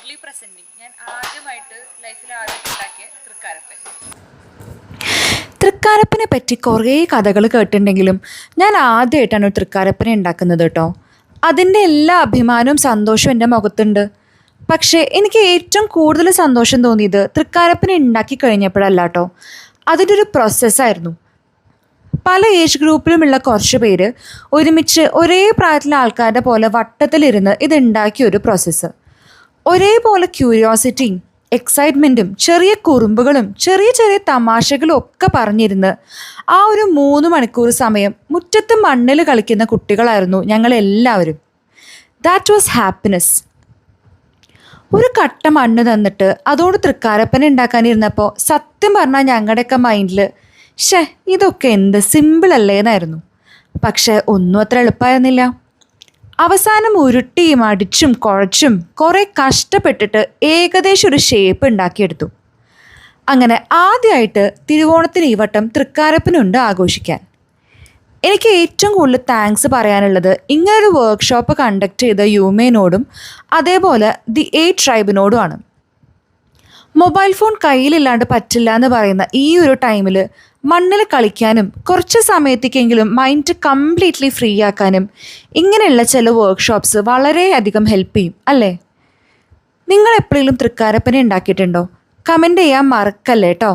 Proudly presenting ഞാൻ ആദ്യമായിട്ട് ലൈഫിൽ ആദ്യമായിട്ട് ഉണ്ടാക്കിയ തൃക്കാരപ്പൻ. തൃക്കാരപ്പനെ പറ്റി കുറേ കഥകൾ കേട്ടിട്ടുണ്ടെങ്കിലും ഞാൻ ആദ്യമായിട്ടാണ് ഒരു തൃക്കാരപ്പനെ ഉണ്ടാക്കുന്നത് കേട്ടോ. അതിൻ്റെ എല്ലാ അഭിമാനവും സന്തോഷവും എൻ്റെ മുഖത്തുണ്ട്. പക്ഷേ എനിക്ക് ഏറ്റവും കൂടുതൽ സന്തോഷം തോന്നിയത് തൃക്കാരപ്പനെ ഉണ്ടാക്കി കഴിഞ്ഞപ്പോഴല്ല കേട്ടോ, അതിൻ്റെ ഒരു പ്രോസസ്സായിരുന്നു. പല ഏജ് ഗ്രൂപ്പിലുമുള്ള കുറച്ച് പേര് ഒരുമിച്ച് ഒരേ പ്രായത്തിലെ ആൾക്കാരുടെ പോലെ വട്ടത്തിലിരുന്ന് ഇത് ഉണ്ടാക്കിയ ഒരു പ്രോസസ്സ്. ഒരേപോലെ ക്യൂരിയോസിറ്റിയും എക്സൈറ്റ്മെൻറ്റും ചെറിയ കുറുമ്പുകളും ചെറിയ ചെറിയ തമാശകളും ഒക്കെ പറഞ്ഞിരുന്ന് ആ ഒരു 3 മണിക്കൂർ സമയം മുറ്റത്ത് മണ്ണിൽ കളിക്കുന്ന കുട്ടികളായിരുന്നു ഞങ്ങളെല്ലാവരും. That was happiness. ഒരു കട്ട മണ്ണ് തന്നിട്ട് അതോട് തൃക്കാരപ്പന ഉണ്ടാക്കാനിരുന്നപ്പോൾ സത്യം പറഞ്ഞാൽ ഞങ്ങളുടെയൊക്കെ മൈൻഡിൽ ഇതൊക്കെ എന്ത് സിമ്പിളല്ലേന്നായിരുന്നു. പക്ഷെ ഒന്നും അത്ര എളുപ്പമായിരുന്നില്ല. അവസാനം ഉരുട്ടിയും അടിച്ചും കുഴച്ചും കുറേ കഷ്ടപ്പെട്ടിട്ട് ഏകദേശം ഒരു ഷേപ്പ് ഉണ്ടാക്കിയെടുത്തു. അങ്ങനെ ആദ്യമായിട്ട് തിരുവോണത്തിന് ഈ വട്ടം തൃക്കാരപ്പനുണ്ട് ആഘോഷിക്കാൻ. എനിക്ക് ഏറ്റവും കൂടുതൽ താങ്ക്സ് പറയാനുള്ളത് ഇങ്ങനൊരു വർക്ക്ഷോപ്പ് കണ്ടക്ട് ചെയ്ത യുമേനോടും അതേപോലെ ദി എ ട്രൈബിനോടുമാണ്. മൊബൈൽ ഫോൺ കയ്യിലില്ലാണ്ട് പറ്റില്ല എന്ന് പറയുന്ന ഈ ഒരു ടൈമിൽ മണ്ണിൽ കളിക്കാനും കുറച്ച് സമയത്തേക്കെങ്കിലും മൈൻഡ് കംപ്ലീറ്റ്ലി ഫ്രീ ആക്കാനും ഇങ്ങനെയുള്ള ചില വർക്ക്ഷോപ്സ് വളരെയധികം ഹെൽപ്പ് ചെയ്യും അല്ലേ? നിങ്ങൾ എപ്പോഴെങ്കിലും തൃക്കാരപ്പന ഉണ്ടാക്കിയിട്ടുണ്ടോ? കമൻറ്റ് ചെയ്യാൻ മറക്കല്ലേ കേട്ടോ.